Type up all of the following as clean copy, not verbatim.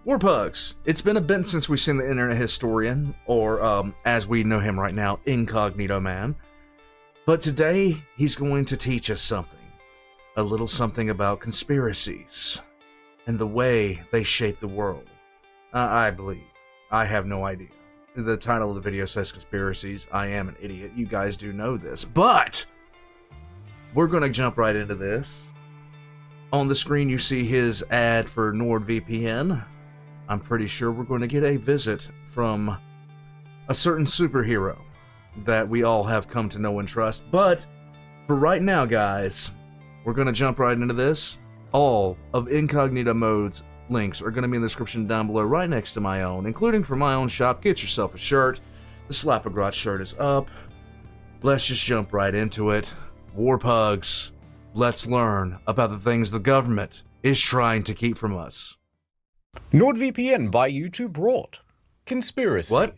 Warpugs, it's been a bit since we've seen the internet historian, or as we know him right now, Incognito Man. But today, he's going to teach us something. A little something about conspiracies, and the way they shape the world. I believe. I have no idea. The title of the video says Conspiracies. I am an idiot. You guys do know this. But we're going to jump right into this. On the screen, you see his ad for NordVPN. I'm pretty sure we're going to get a visit from a certain superhero that we all have come to know and trust. But for right now, guys, we're going to jump right into this. All of Incognito Mode's links are going to be in the description down below, right next to my own, including for my own shop. Get yourself a shirt. The Slap-A-Grot shirt is up. Let's just jump right into it. Warpugs, let's learn about the things the government is trying to keep from us. NordVPN by YouTube brought Conspiracies. What?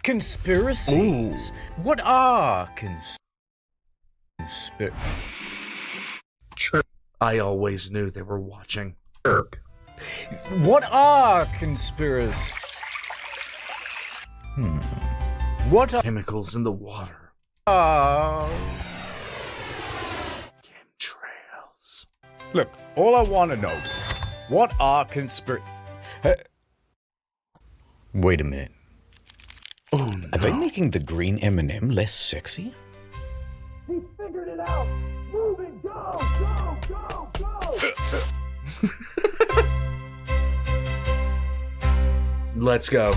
Conspiracies? Ooh. What are I always knew they were watching. What are conspiracies? What are Chemicals in the water. Chemtrails. Look, all I want to know is, what are Wait a minute. Oh no. Are they making the green M&M less sexy? He's figured it out! Move and go! Go! Go! Go! Let's go.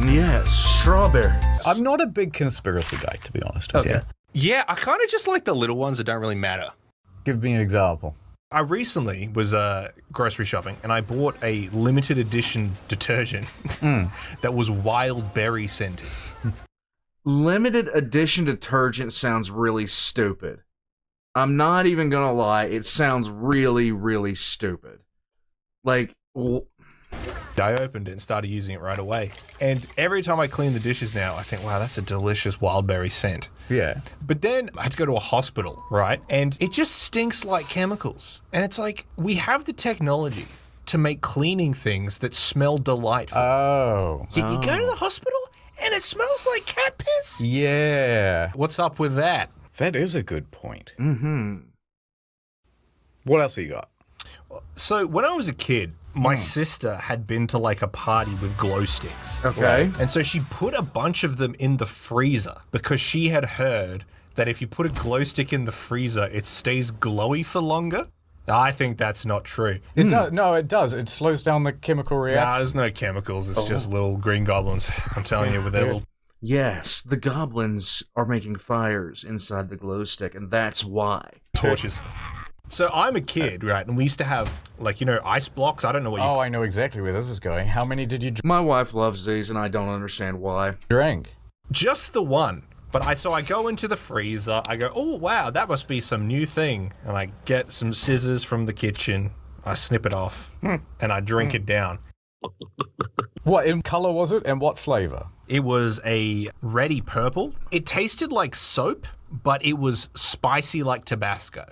Yes, strawberries. I'm not a big conspiracy guy, to be honest with you. Yeah, I kind of just like the little ones that don't really matter. Give me an example. I recently was grocery shopping and I bought a limited edition detergent that was wild berry scented. Limited edition detergent sounds really stupid. I'm not even gonna lie, it sounds really, really stupid. Like, I opened it and started using it right away. And every time I clean the dishes now, I think, wow, that's a delicious wild berry scent. Yeah. But then I had to go to a hospital, right? And it just stinks like chemicals. And it's like, we have the technology to make cleaning things that smell delightful. Oh. You go to the hospital and it smells like cat piss? Yeah. What's up with that? That is a good point. mm-hmm. What else have you got? So when I was a kid, my sister had been to like a party with glow sticks. Okay. And so she put a bunch of them in the freezer because she had heard that if you put a glow stick in the freezer, it stays glowy for longer. I think that's not true. It does. No, it does. It slows down the chemical reaction. Nah, there's no chemicals. It's just little green goblins. I'm telling you, with their little... Yes, the goblins are making fires inside the glow stick, and that's why. torches. So I'm a kid, right? And we used to have, like, you know, ice blocks. I don't know what you... Oh, I know exactly where this is going. How many did you My wife loves these, and I don't understand why. drink? Just the one. But I go into the freezer, I go, oh wow, that must be some new thing. And I get some scissors from the kitchen, I snip it off, and I drink it down. What in color was it, and what flavor? It was a reddy purple. It tasted like soap, but it was spicy like Tabasco.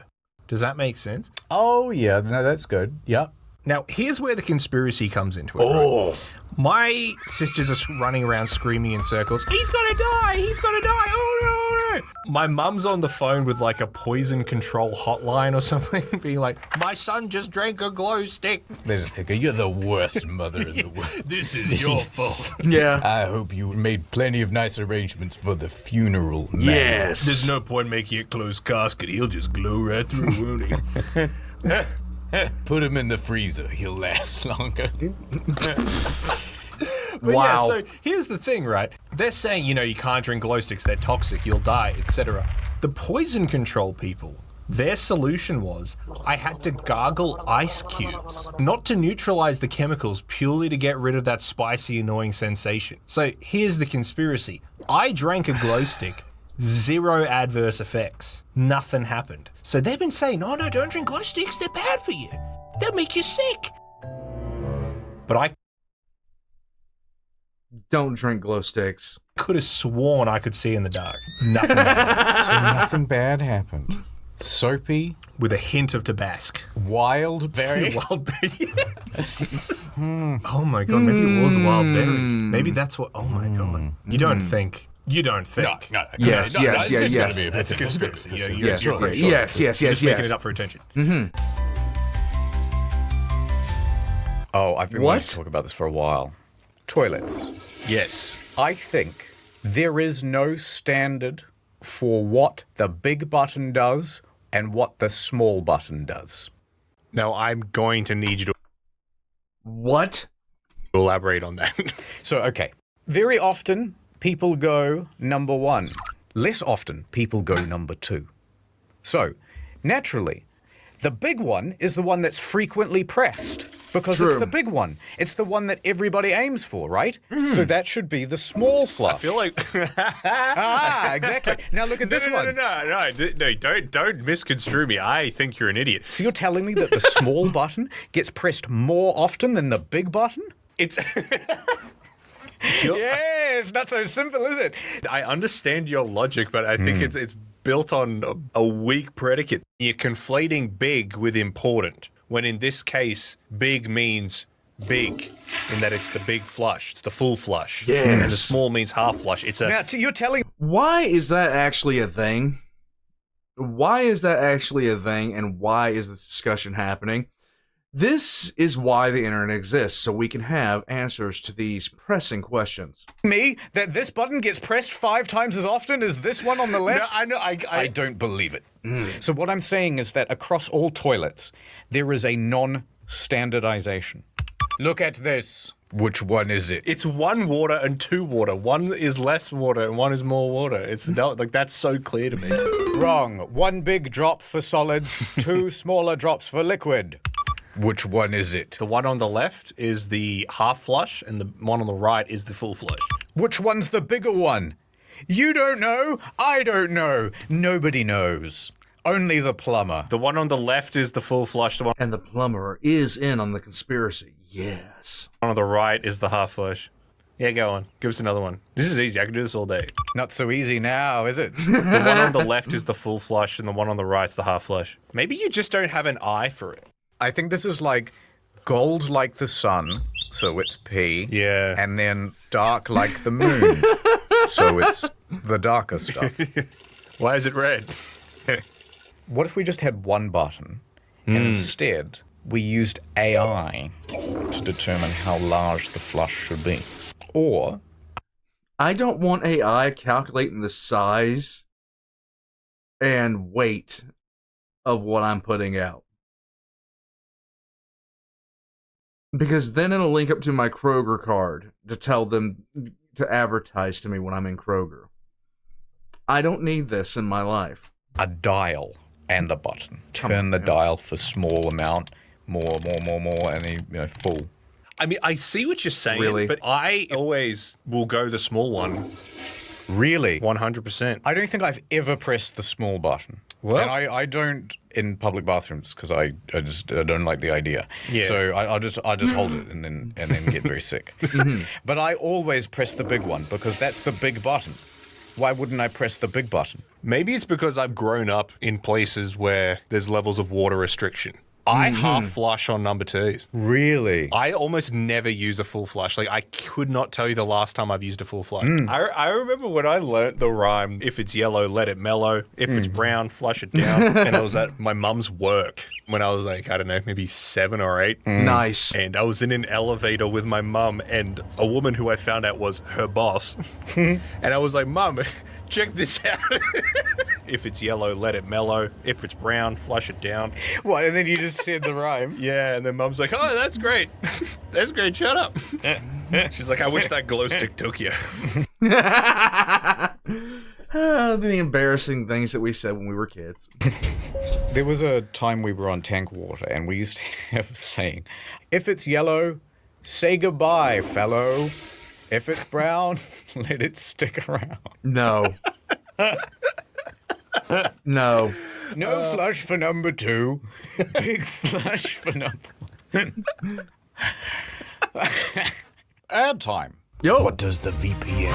Does that make sense? Oh yeah, no, that's good. Yep. Now, here's where the conspiracy comes into it. Right? My sisters are running around screaming in circles, he's gonna die, he's gonna die, oh no, oh no. My mum's on the phone with like a poison control hotline or something, being like, my son just drank a glow stick. They just think, you're the worst mother in the world. This is your fault. Yeah. I hope you made plenty of nice arrangements for the funeral. Yes. There's no point making a closed casket, he'll just glow right through, won't he? Put him in the freezer, he'll last longer. But Wow. yeah, so here's the thing, right? They're saying, you know, you can't drink glow sticks, they're toxic, you'll die, etc. The poison control people, their solution was, I had to gargle ice cubes, not to neutralize the chemicals, purely to get rid of that spicy, annoying sensation. So here's the conspiracy. I drank a glow stick, 0 adverse effects. Nothing happened. So they've been saying, oh no, don't drink glow sticks, they're bad for you. They'll make you sick. But I Don't drink glow sticks. could have sworn I could see in the dark. Nothing happened. So nothing bad happened. Soapy, with a hint of Tabasco. Wild berry. Wild berry. Yes. Oh my god, maybe it was a wild berry. Maybe that's what. Oh my god. You don't think. You don't think. No. Yes, no, yes, it's just yes. gonna be a That's a conspiracy. conspiracy. Yes, You're okay. Yes. just making it up for attention. Oh, I've been wanting to talk about this for a while. Toilets. Yes. I think there is no standard for what the big button does and what the small button does. Now I'm going to need you to What? elaborate on that. So, okay. Very often, people go number 1. Less often, people go number 2. So, naturally, the big one is the one that's frequently pressed because it's the big one. It's the one that everybody aims for, right? So that should be the small flush. I feel like Exactly. Now look at this one. No, don't misconstrue me. I think you're an idiot. So you're telling me that the small button gets pressed more often than the big button? It's Yeah, it's not so simple, is it? I understand your logic, but I think it's built on a weak predicate. You're conflating big with important, when in this case, big means big, in that it's the big flush, it's the full flush. Yes. And the small means half flush. It's a Now, you're telling Why is that actually a thing? Why is that actually a thing, and why is this discussion happening? This is why the internet exists, so we can have answers to these pressing questions. me that this button gets pressed 5 times as often as this one on the left? I know. I don't believe it. So what I'm saying is that across all toilets, there is a non-standardization. Look at this. Which one is it? It's 1 water and 2 water. 1 is less water and 1 is more water. It's like that's so clear to me. Wrong. 1 big drop for solids, 2 smaller drops for liquid. Which one is it? The one on the left is the half flush, and the one on the right is the full flush. Which one's the bigger one? You don't know. I don't know. Nobody knows. Only the plumber. The one on the left is the full flush. The one And the plumber is in on the conspiracy. Yes. on the right is the half flush. Yeah, go on. Give us another one. This is easy. I can do this all day. Not so easy now, is it? The one on the left is the full flush, and the one on the right's the half flush. Maybe you just don't have an eye for it. I think this is like gold like the sun, so it's P. Yeah. And then dark like the moon, so it's the darker stuff. Why is it red? What if we just had one button, and instead we used AI to determine how large the flush should be? Or I don't want AI calculating the size and weight of what I'm putting out. Because then it'll link up to my Kroger card to tell them to advertise to me when I'm in Kroger. I don't need this in my life. a dial and a button. Turn the dial for small amount, more, and then, full. I mean, I see what you're saying, Really? but I always will go the small one. Really? 100%. I don't think I've ever pressed the small button. Well- and I don't in public bathrooms because I don't like the idea. Yeah. So I'll just hold it and then get very sick. But I always press the big one because that's the big button. Why wouldn't I press the big button? Maybe it's because I've grown up in places where there's levels of water restriction. I half flush on number twos. Really? I almost never use a full flush. Like, I could not tell you the last time I've used a full flush. I remember when I learnt the rhyme, if it's yellow, let it mellow. If it's brown, flush it down. And I was at my mum's work when I was like, I don't know, maybe 7 or 8. Nice. And I was in an elevator with my mum and a woman who I found out was her boss. And I was like, Mum, check this out. If it's yellow, let it mellow. If it's brown, flush it down. What? And then you just said the rhyme? Yeah, and then Mum's like, oh, that's great. That's great, shut up. She's like, I wish that glow stick took you. The embarrassing things that we said when we were kids. There was a time we were on tank water and we used to have a saying, if it's yellow, say goodbye, fellow. If it's brown, let it stick around. No. No. No flush for number 2. Big flush for number 1. Ad time. Yo. What does the VPN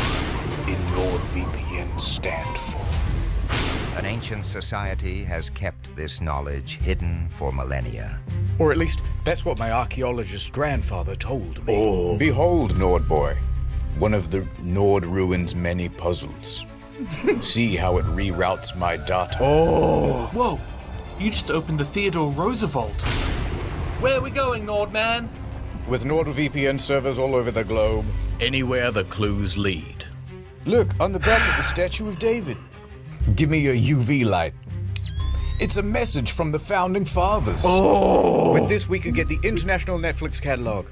in NordVPN stand for? An ancient society has kept this knowledge hidden for millennia. Or at least, that's what my archaeologist grandfather told me. Behold, Nord boy, one of the Nord ruins' many puzzles. See how it reroutes my data. Whoa, you just opened the Theodore Roosevelt. Where are we going, Nordman? With NordVPN servers all over the globe, anywhere the clues lead. Look, on the back of the Statue of David. Give me your UV light. It's a message from the founding fathers. With this, we could get the international Netflix catalog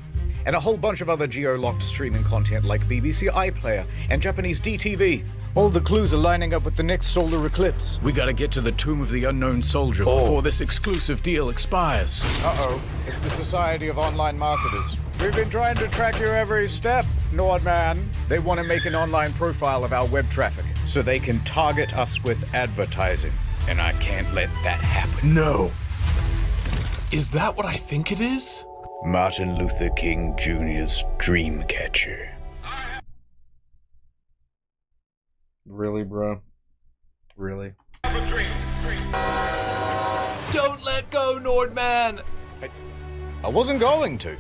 and a whole bunch of other geo-locked streaming content like BBC iPlayer and Japanese DTV. All the clues are lining up with the next solar eclipse. We gotta get to the Tomb of the Unknown Soldier before this exclusive deal expires. Uh-oh, it's the Society of Online Marketers. We've been trying to track your every step, Nordman. They want to make an online profile of our web traffic so they can target us with advertising. And I can't let that happen. No. Is that what I think it is? Martin Luther King Jr.'s Dreamcatcher. Really, bro? Really? Don't let go, Nordman! I wasn't going to.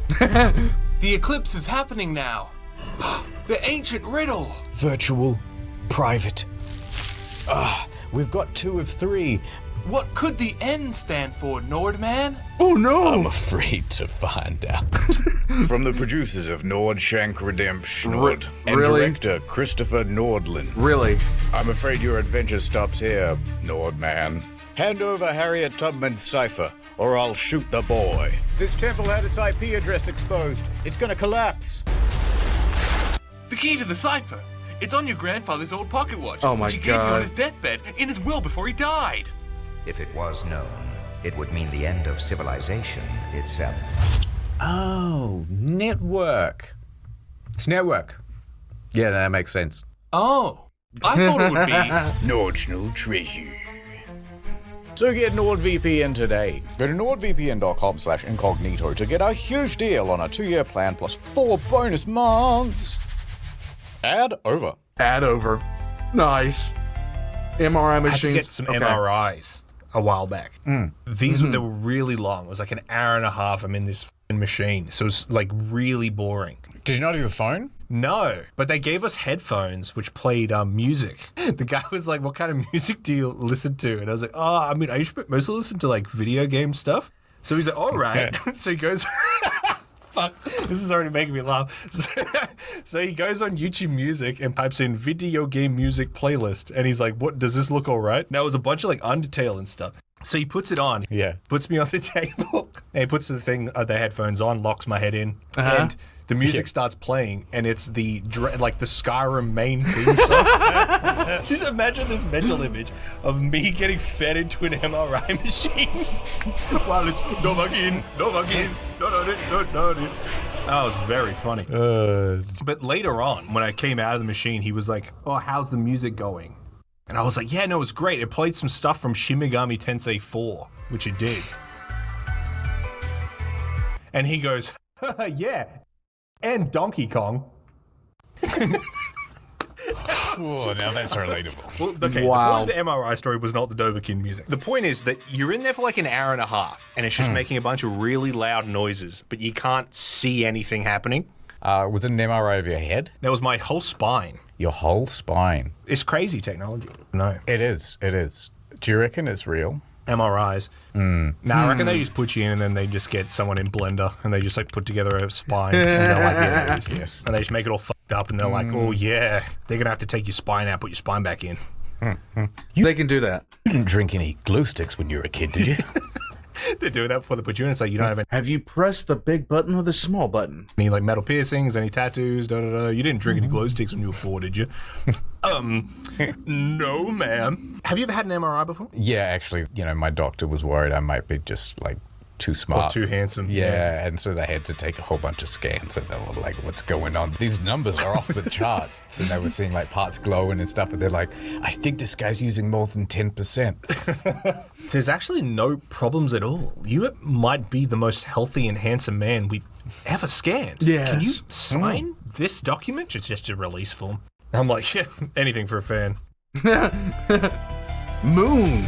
The eclipse is happening now. The ancient riddle. Virtual, private. We've got 2 of 3. What could the N stand for, Nordman? Oh no! I'm afraid to find out. From the producers of Nordshank Redemption and really? director Christopher Nordland. Really? I'm afraid your adventure stops here, Nordman. Hand over Harriet Tubman's cipher, or I'll shoot the boy. This temple had its IP address exposed. It's gonna collapse. The key to the cipher. It's on your grandfather's old pocket watch, Oh my which he gave you God. on his deathbed in his will before he died. If it was known, it would mean the end of civilization itself. Oh, network. It's network. Yeah, that makes sense. Oh, I thought it would be. Nordschnell treasure. So get NordVPN today. Go to nordvpn.com/incognito to get a huge deal on a 2-year plan plus 4 bonus months. Ad over. Add over. Nice. MRI I had machines. to get some Okay. MRIs a while back. These they were really long. It was like an hour and a half. I'm in this f***ing machine, so it was like really boring. Did you not have a phone? No, but they gave us headphones which played music. The guy was like, "What kind of music do you listen to?" And I was like, "Oh, I mean, I usually mostly listen to like video game stuff." So he's like, "All right." So he goes. Fuck, this is already making me laugh. So he goes on YouTube Music and types in video game music playlist, and he's like, "What, does this look all right?" Now it was a bunch of like Undertale and stuff. So he puts it on, puts me on the table, and he puts the headphones on, locks my head in, and the music starts playing, and it's the Skyrim main theme song. Just imagine this mental image of me getting fed into an MRI machine while it's Novakin. That was very funny. But later on, when I came out of the machine, he was like, "Oh, how's the music going?" And I was like, "Yeah, no, it's great. It played some stuff from Shin Megami Tensei 4, which it did." And he goes, "Yeah, and Donkey Kong." Oh, now that's relatable. Well, okay, Wow. the point of the MRI story was not the Dovahkiin music. The point is that you're in there for like an hour and a half, and it's just making a bunch of really loud noises, but you can't see anything happening. Was it an MRI of your head? That was my whole spine. Your whole spine. It's crazy technology. No. It is. Do you reckon it's real? MRIs. No, I reckon they just put you in and then they just get someone in Blender and they just like put together a spine and they're like, yeah, there it is. Yes. And they just make it all fucked up and they're like, oh yeah, they're gonna have to take your spine out, put your spine back in. They can do that. You didn't drink any glow sticks when you were a kid, did you? They're doing that before they put you in. It's like you don't have Have you pressed the big button or the small button? any like metal piercings, any tattoos, da da da. You didn't drink any glow sticks when you were 4, did you? No, ma'am. Have you ever had an MRI before? Yeah, actually, my doctor was worried I might be just like too smart. Or too handsome. Yeah, and so they had to take a whole bunch of scans and they were like, what's going on? These numbers are off the chart. So they were seeing like parts glowing and stuff and they're like, I think this guy's using more than 10%. There's actually no problems at all. You might be the most healthy and handsome man we've ever scanned. Yes. Can you sign this document? It's just a release form. I'm like, yeah, anything for a fan. Moon,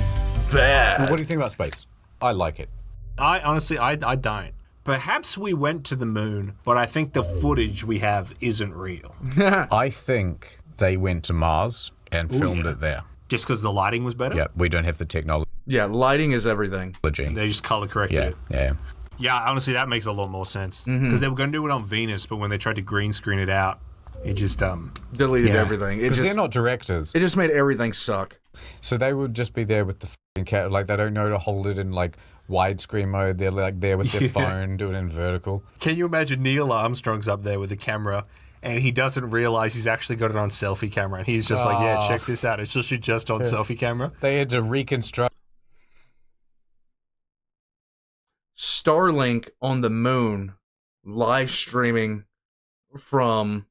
bad. What do you think about space? I like it. I honestly, I don't. Perhaps we went to the moon, but I think the footage we have isn't real. I think they went to Mars and filmed it there. Just because the lighting was better? Yeah, we don't have the technology. Yeah, lighting is everything. They just color corrected it. Yeah. Yeah, honestly, that makes a lot more sense. Because they were going to do it on Venus, but when they tried to green screen it out, it just Deleted everything. Because they're not directors. It just made everything suck. So they would just be there with the f***ing cat. Like, they don't know to hold it in, like, widescreen mode. They're, like, there with their phone, doing it in vertical. Can you imagine Neil Armstrong's up there with the camera, and he doesn't realize he's actually got it on selfie camera, and he's just like, yeah, check this out. It's just on selfie camera. They had to reconstruct. Starlink on the moon, live streaming from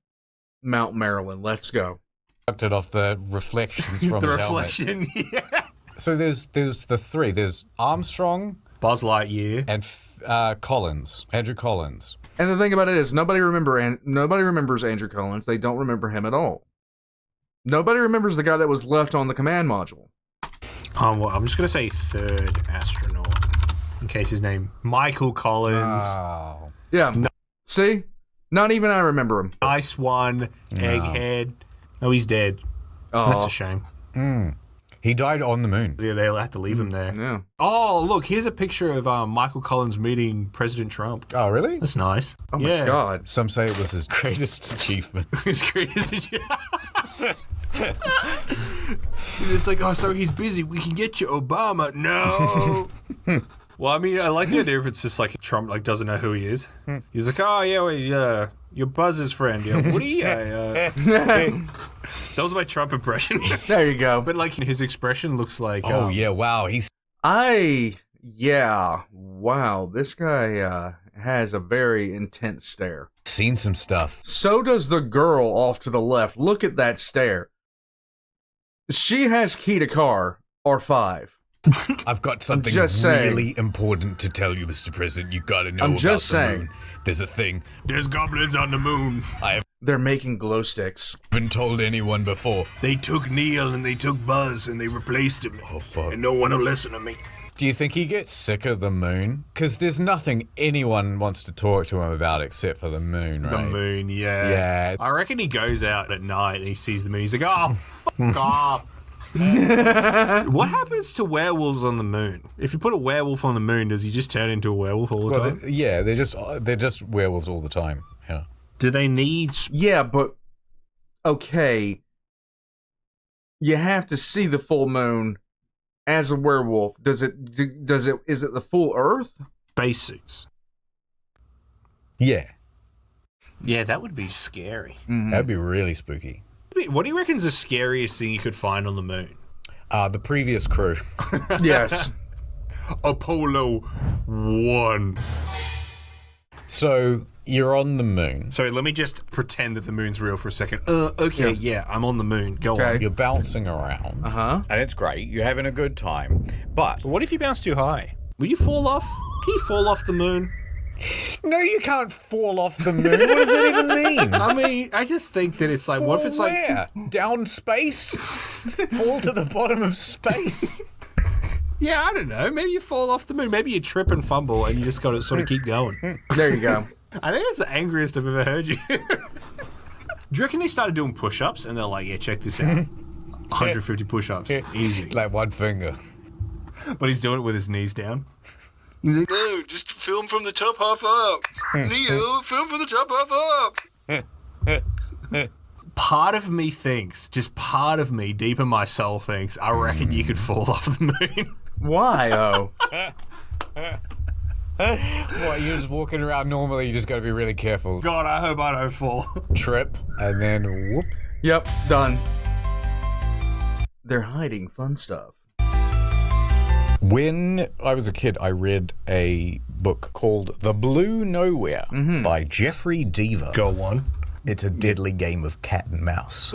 Mount Maryland. Let's go. It off the reflections from his reflection, helmet. So there's the three. There's Armstrong, Buzz Lightyear, and Collins, Andrew Collins. And the thing about it is, nobody remembers Andrew Collins. They don't remember him at all. Nobody remembers the guy that was left on the command module. Well, I'm just gonna say third astronaut, in case his name Michael Collins. Oh. Yeah. See, not even I remember him. Nice one, Egghead. Oh, he's dead. Oh, That's a shame. He died on the moon. Yeah, they'll have to leave him there. Yeah. Oh, look, here's a picture of Michael Collins meeting President Trump. Oh, really? That's nice. Oh my God. Some say it was his greatest achievement. His greatest achievement. It's like, oh, so he's busy. We can get you Obama. No. Well, I mean, I like the idea if it's just like Trump like doesn't know who he is. He's like, oh yeah, well, you're Buzz's friend. Yeah, Woody. That was my Trump impression. There you go. But like his expression looks like. Oh yeah, wow. Wow, this guy has a very intense stare. Seen some stuff. So does the girl off to the left. Look at that stare. She has key to car R5. I've got something really important to tell you, Mr. President. You gotta know about the moon. There's a thing. There's goblins on the moon. They're making glow sticks. Been told anyone before. They took Neil and they took Buzz and they replaced him. Oh fuck. And no one will listen to me. Do you think he gets sick of the moon? Because there's nothing anyone wants to talk to him about except for the moon, right? The moon, yeah. Yeah. I reckon he goes out at night and he sees the moon. He's like, oh, fuck off. What happens to werewolves on the moon? If you put a werewolf on the moon, does he just turn into a werewolf all the time? They're just werewolves all the time. Yeah. Do they need? Yeah, but okay. You have to see the full moon as a werewolf. Is it the full Earth? Spacesuits. Yeah. Yeah, that would be scary. Mm-hmm. That'd be really spooky. What do you reckon's the scariest thing you could find on the moon? The previous crew. Yes. Apollo 1. So you're on the moon. So let me just pretend that the moon's real for a second. Okay, yeah, I'm on the moon. Go on. You're bouncing around. And it's great. You're having a good time. But What if you bounce too high? Will you fall off? Can you fall off the moon? no, you can't fall off the moon. What does that even mean? I mean, I just think that it's like, what if it's where? Down space? Fall to the bottom of space? Yeah, I don't know. Maybe you fall off the moon. Maybe you trip and fumble and you just got to sort of keep going. There you go. I think that's the angriest I've ever heard you. Do you reckon they started doing push-ups and they're like, yeah, check this out. 150 push-ups. Easy. Like one finger. But he's doing it with his knees down. He's like, no, just film from the top half up. Neo, film from the top half up. Part of me thinks, just part of me, deep in my soul thinks, I reckon you could fall off the moon. Why, though? What, you're just walking around normally, you just gotta be really careful. God, I hope I don't fall. Trip, and then whoop. Yep, done. They're hiding fun stuff. When I was a kid, I read a book called The Blue Nowhere by Jeffrey Deaver. Go on. It's a deadly game of cat and mouse,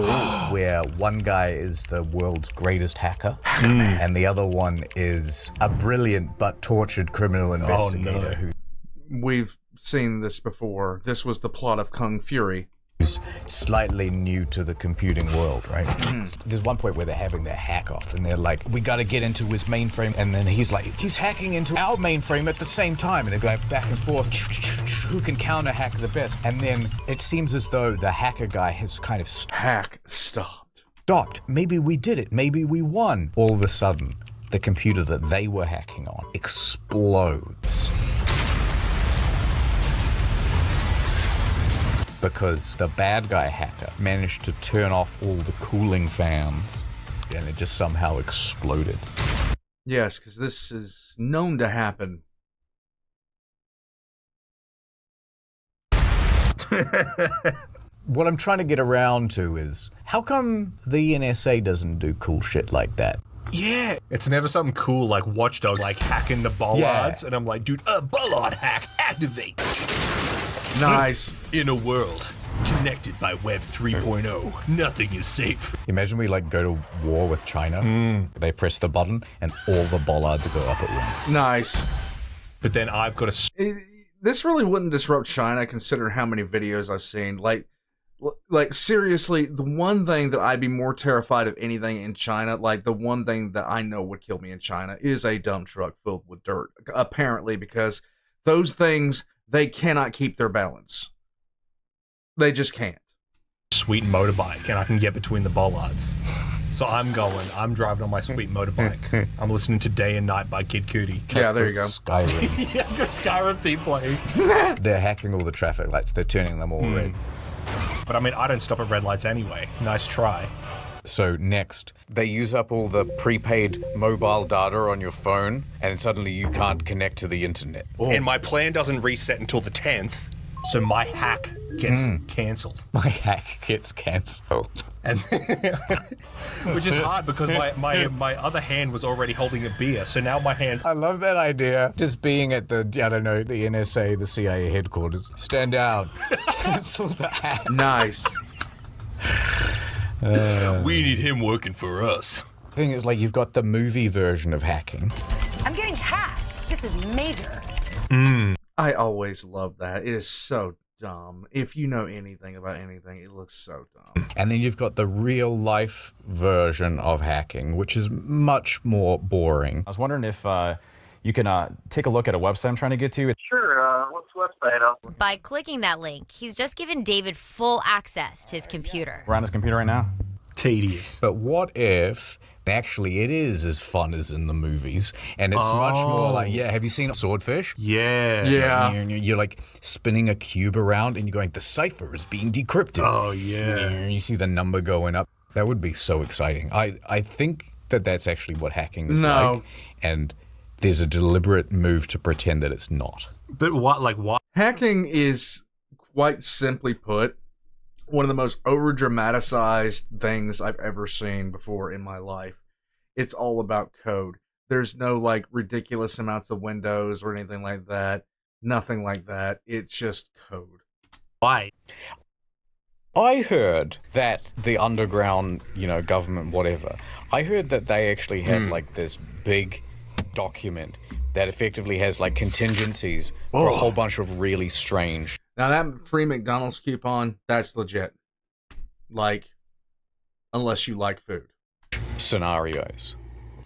where one guy is the world's greatest hacker, and the other one is a brilliant but tortured criminal investigator. We've seen this before. This was the plot of Kung Fury. who's slightly new to the computing world, right? There's one point where they're having their hack off and they're like, we got to get into his mainframe. And then he's like, he's hacking into our mainframe at the same time. And they're going back and forth. Who can counter hack the best? And then it seems as though the hacker guy has kind of stopped. Maybe we did it. Maybe we won. All of a sudden, the computer that they were hacking on explodes. Because the bad guy hacker managed to turn off all the cooling fans and it just somehow exploded. Yes, because this is known to happen. What I'm trying to get around to is, how come the NSA doesn't do cool shit like that? Yeah. It's never something cool like Watchdog, like hacking the bollards. Yeah. And I'm like, dude, bollard hack, activate. Nice. In a world connected by Web 3.0, nothing is safe. Imagine we like go to war with China. They press the button and all the bollards go up at once. Nice. But then I've got to... This really wouldn't disrupt China, considering how many videos I've seen. Like seriously, the one thing that I'd be more terrified of anything in China, like the one thing that I know would kill me in China, is a dump truck filled with dirt. Apparently, because those things, they cannot keep their balance. They just can't. Sweet motorbike, and I can get between the bollards. So I'm driving on my sweet motorbike. I'm listening to Day and Night by Kid Cudi. Yeah, there you go. Skyrim. Yeah, I've got Skyrim theme playing. They're hacking all the traffic lights. They're turning them all red. But I mean, I don't stop at red lights anyway. Nice try. So next, they use up all the prepaid mobile data on your phone, and suddenly you can't connect to the internet. And my plan doesn't reset until the 10th, so my hack gets cancelled. My hack gets cancelled. And which is hard because my other hand was already holding a beer, so now my hand's... I love that idea. Just being at the, I don't know, the NSA, the CIA headquarters. Stand down. Cancel the hack. Nice. We need him working for us. The thing is, like, you've got the movie version of hacking. I'm getting hacked. This is major. I always love that. It is so dumb. If you know anything about anything, it looks so dumb. And then you've got the real life version of hacking, which is much more boring. I was wondering if you can take a look at a website I'm trying to get to. Sure, what's the website? By clicking that link, he's just given David full access to his computer. We're on his computer right now. Tedious. But what if actually it is as fun as in the movies, and it's much more like, have you seen Swordfish? Yeah. You're like spinning a cube around and you're going, the cipher is being decrypted. Oh, yeah. And you see the number going up. That would be so exciting. I think that that's actually what hacking is like, and there's a deliberate move to pretend that it's not. But what? Hacking is, quite simply put, one of the most over-dramatized things I've ever seen before in my life. It's all about code. There's no, like, ridiculous amounts of windows or anything like that. Nothing like that. It's just code. Why? I heard that the underground, government, whatever, I heard that they actually have, like, this big document that effectively has, like, contingencies for a whole bunch of really strange... Now, that free McDonald's coupon, that's legit. Like, unless you like food. Scenarios.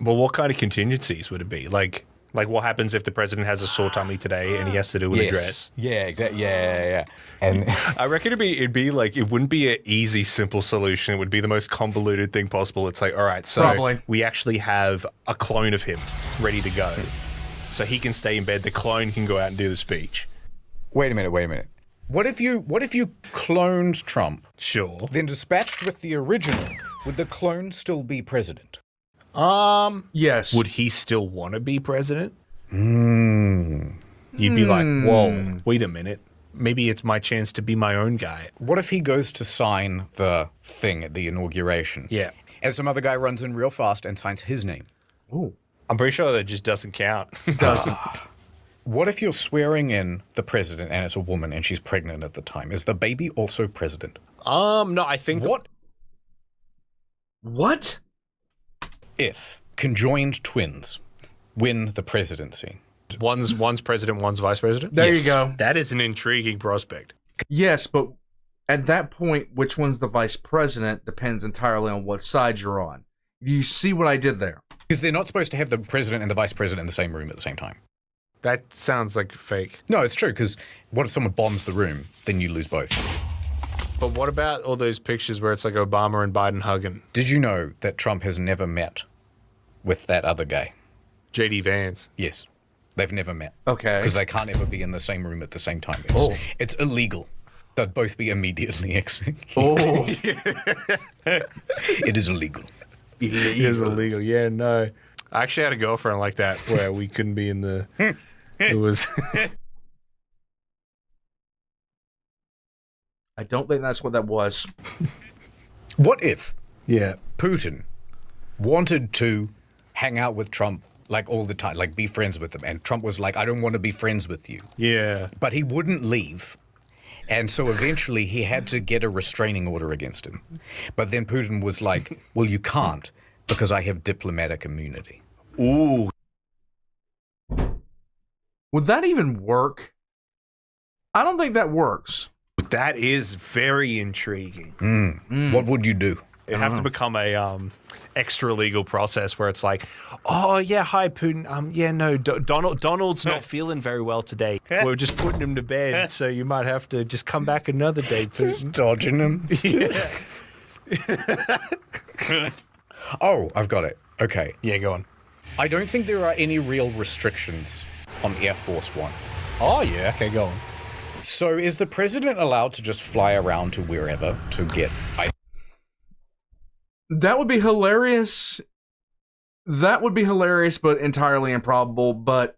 Well, what kind of contingencies would it be? Like what happens if the president has a sore tummy today and he has to do an address? Yeah, exactly. Yeah. And I reckon it'd be like, it wouldn't be an easy, simple solution. It would be the most convoluted thing possible. It's like, all right, so we actually have a clone of him ready to go. So he can stay in bed. The clone can go out and do the speech. Wait a minute. What if you cloned Trump? Sure. Then dispatched with the original, would the clone still be president? Yes. Would he still want to be president? You'd be like, whoa, wait a minute. Maybe it's my chance to be my own guy. What if he goes to sign the thing at the inauguration? Yeah. And some other guy runs in real fast and signs his name? Ooh. I'm pretty sure that just doesn't count. Doesn't. What if you're swearing in the president and it's a woman and she's pregnant at the time? Is the baby also president? No, I think... What? If conjoined twins win the presidency. One's president, one's vice president? There you go. That is an intriguing prospect. Yes, but At that point, which one's the vice president depends entirely on what side you're on. You see what I did there? Because they're not supposed to have the president and the vice president in the same room at the same time. That sounds like fake. No, it's true, because what if someone bombs the room? Then you lose both. But what about all those pictures where it's like Obama and Biden hugging? Did you know that Trump has never met with that other guy? J.D. Vance. Yes. They've never met. Okay. Because they can't ever be in the same room at the same time. It's illegal. They'd both be immediately executed. Oh. It is illegal. It is illegal. Yeah, no. I actually had a girlfriend like that where we couldn't be in the... It was... I don't think that's what that was. What if Yeah. Putin wanted to hang out with Trump like all the time, like be friends with him, and Trump was like, I don't want to be friends with you. Yeah. But he wouldn't leave. And so eventually he had to get a restraining order against him. But then Putin was like, well, you can't because I have diplomatic immunity. Ooh. Would that even work? I don't think that works. That is very intriguing. What would you do? It'd have to become a extra legal process where it's like, oh yeah, hi Putin. Yeah, no, Donald's not feeling very well today. We're just putting him to bed, so you might have to just come back another day, Putin. Just dodging him. Yeah. Oh, I've got it. Okay. Yeah, go on. I don't think there are any real restrictions on Air Force One. Oh yeah, okay, go on. So is the president allowed to just fly around to wherever to get ice? That would be hilarious. That would be hilarious, but entirely improbable. But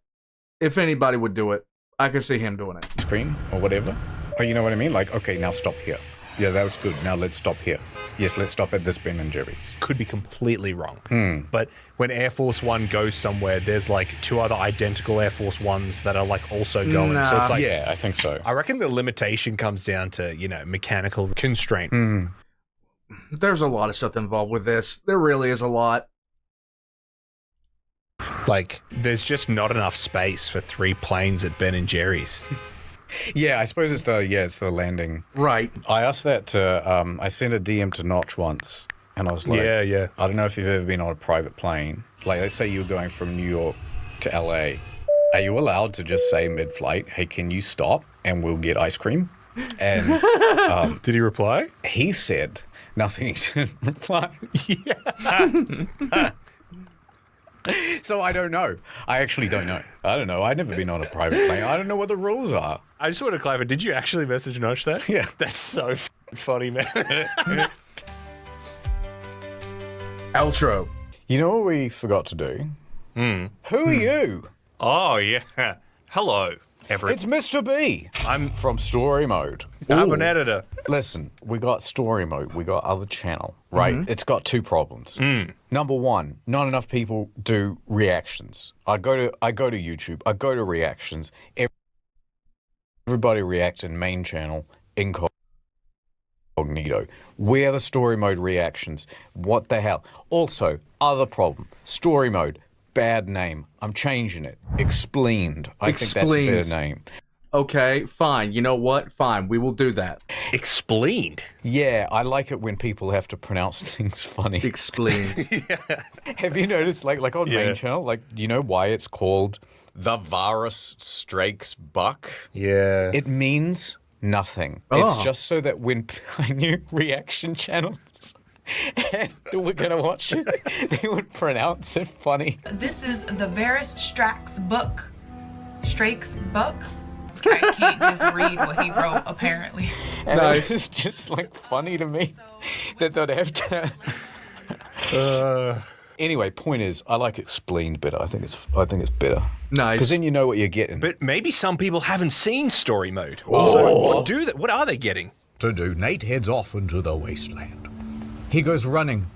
if anybody would do it, I could see him doing it. Cream or whatever? Oh, you know what I mean? Like, okay, now stop here. Yeah, that was good. Now let's stop here. Yes, let's stop at this Ben & Jerry's. Could be completely wrong. But when Air Force One goes somewhere, there's like 2 other identical Air Force Ones that are like also going. Nah. So it's like, Yeah, I think so. I reckon the limitation comes down to, you know, mechanical constraint. There's a lot of stuff involved with this. There really is a lot. Like, there's just not enough space for 3 planes at Ben & Jerry's. Yeah, I suppose it's the landing. Right. I asked that to, I sent a DM to Notch once, and I was like, Yeah. I don't know if you've ever been on a private plane. Like, let's say you were going from New York to LA. Are you allowed to just say mid-flight, hey, can you stop and we'll get ice cream? And Did he reply? he said nothing. He didn't reply. So I don't know. I actually don't know. I don't know. I've never been on a private plane. I don't know what the rules are. I just want to clarify, did you actually message Notch that? Yeah. That's so funny, man. Outro. You know what we forgot to do? Who are you? Oh, yeah. Hello, everyone. It's Mr. B. I'm from Story Mode. I'm an editor. Listen, we got Story Mode. We got other channel, right? It's got 2 problems. Number 1, not enough people do reactions. I go to YouTube. I go to reactions. Everybody react in main channel, Incognito. Where are the Story Mode reactions? What the hell? Also, other problem. Story Mode. Bad name. I'm changing it. Explained. I think that's a better name. Okay, fine. You know what? Fine. We will do that. Explained. Yeah, I like it when people have to pronounce things funny. Explained. Have you noticed, like on main channel, like, do you know why it's called The Varus Strikes Buck? Yeah. It means nothing. It's just so that when I knew reaction channels and we're gonna watch it, they would pronounce it funny. This is the Varus Strikes Buck. Strikes Buck? I can't just read what he wrote, apparently. And it was just like funny to me that they'd have to. Anyway, point is, I like explained better. I think it's better. Nice. Because then you know what you're getting. But maybe some people haven't seen Story Mode. Oh. So what are they getting? To do, Nate heads off into the wasteland. He goes running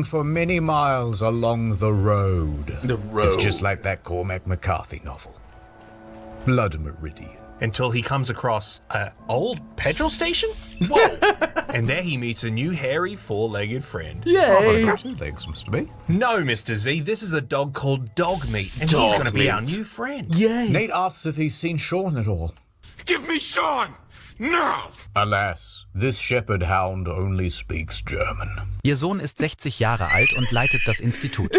for many miles along the road. The road. It's just like that Cormac McCarthy novel, Blood Meridian. Until he comes across an old petrol station? Whoa! And there he meets a new hairy 4-legged friend. Yay! 2 legs, Mr. B. No, Mr. Z, this is a dog called Dog Meat, and he's going to be our new friend. Yay! Nate asks if he's seen Sean at all. Give me Sean! No! Alas, this shepherd hound only speaks German. Ihr Sohn ist 60 Jahre alt und leitet das Institut.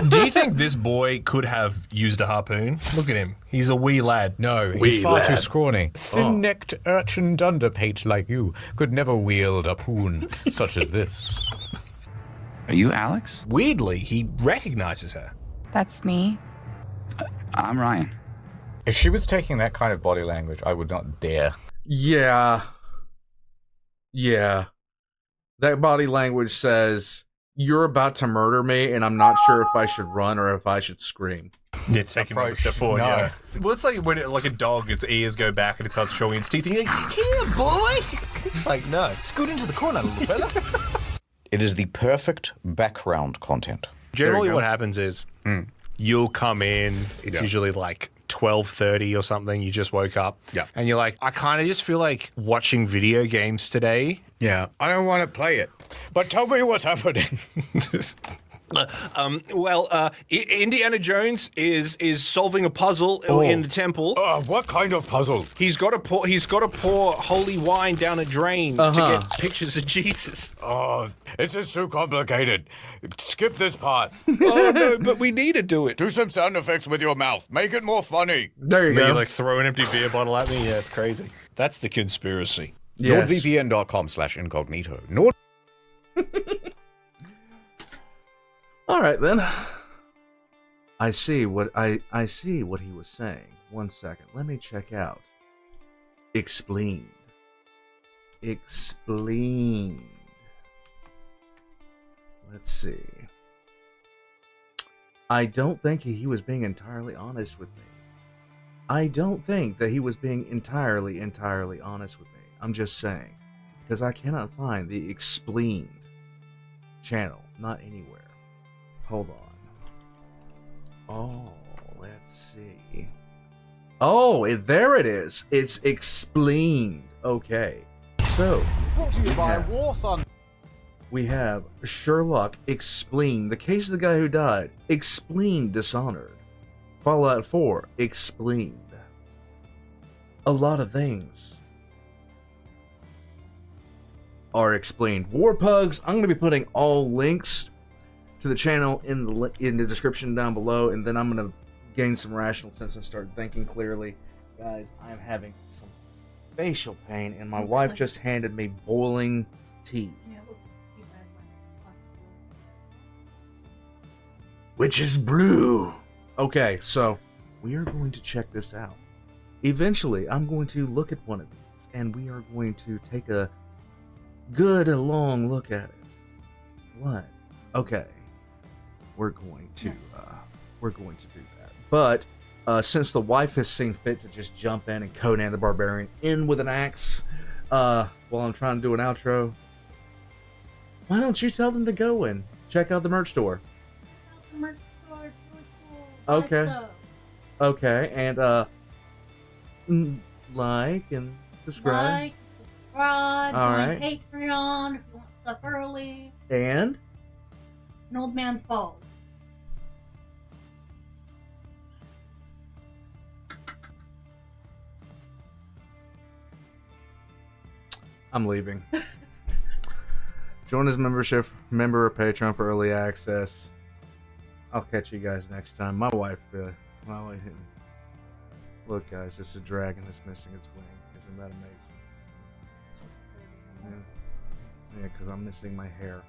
Do you think this boy could have used a harpoon? Look at him. He's a wee lad. No, Wee he's far too lad. scrawny. Thin-necked urchin dunderpate like you could never wield a poon such as this. Are you Alex? Weirdly, he recognizes her. That's me. I'm Ryan. If she was taking that kind of body language, I would not dare. Yeah. Yeah. That body language says, you're about to murder me, and I'm not sure if I should run or if I should scream. Yeah, take another step forward, yeah. Well, it's like when like a dog, its ears go back and it starts showing its teeth, and you're like, here, boy! Like, no. Scoot into the corner, little fella. It is the perfect background content. Generally what happens is you'll come in, it's usually like 12:30 or something, you just woke up. Yeah. And you're like, I kind of just feel like watching video games today. Yeah. I don't want to play it, but tell me what's happening. Indiana Jones is solving a puzzle in the temple. What kind of puzzle? He's got to pour holy wine down a drain to get pictures of Jesus. Oh, this is too complicated. Skip this part. Oh no, but we need to do it. Do some sound effects with your mouth. Make it more funny. There you go. You like throw an empty beer bottle at me? Yeah, it's crazy. That's the conspiracy. Yes. NordVPN.com/incognito. All right then. I see what I see what he was saying. 1 second. Let me check out. Explained. Explained. Let's see. I don't think he was being entirely honest with me. I don't think that he was being entirely honest with me. I'm just saying. Because I cannot find the explained channel. Not anywhere. Hold on. Oh, let's see. Oh, there it is. It's explained. Okay. So, What do you buy War Thunder? we have Sherlock explained the case of the guy who died. Explained Dishonored. Fallout 4 explained. A lot of things are explained. War Pugs. I'm going to be putting all links to the channel in the description down below, and then I'm going to gain some rational sense and start thinking clearly. Guys, I'm having some facial pain, and my wife just handed me boiling tea. Which is blue. Okay, so we are going to check this out. Eventually, I'm going to look at one of these, and we are going to take a good long look at it. What? Okay. We're going to do that. But since the wife has seen fit to just jump in and Conan the Barbarian in with an axe while I'm trying to do an outro, why don't you tell them to go and check out the merch store? Okay. Okay, and like and subscribe. Like, subscribe, all join right. Patreon if you want stuff early. And An old man's balls. I'm leaving. Join his member or Patreon for early access. I'll catch you guys next time. My wife. Look, guys, it's a dragon that's missing its wing. Isn't that amazing? Yeah, because I'm missing my hair.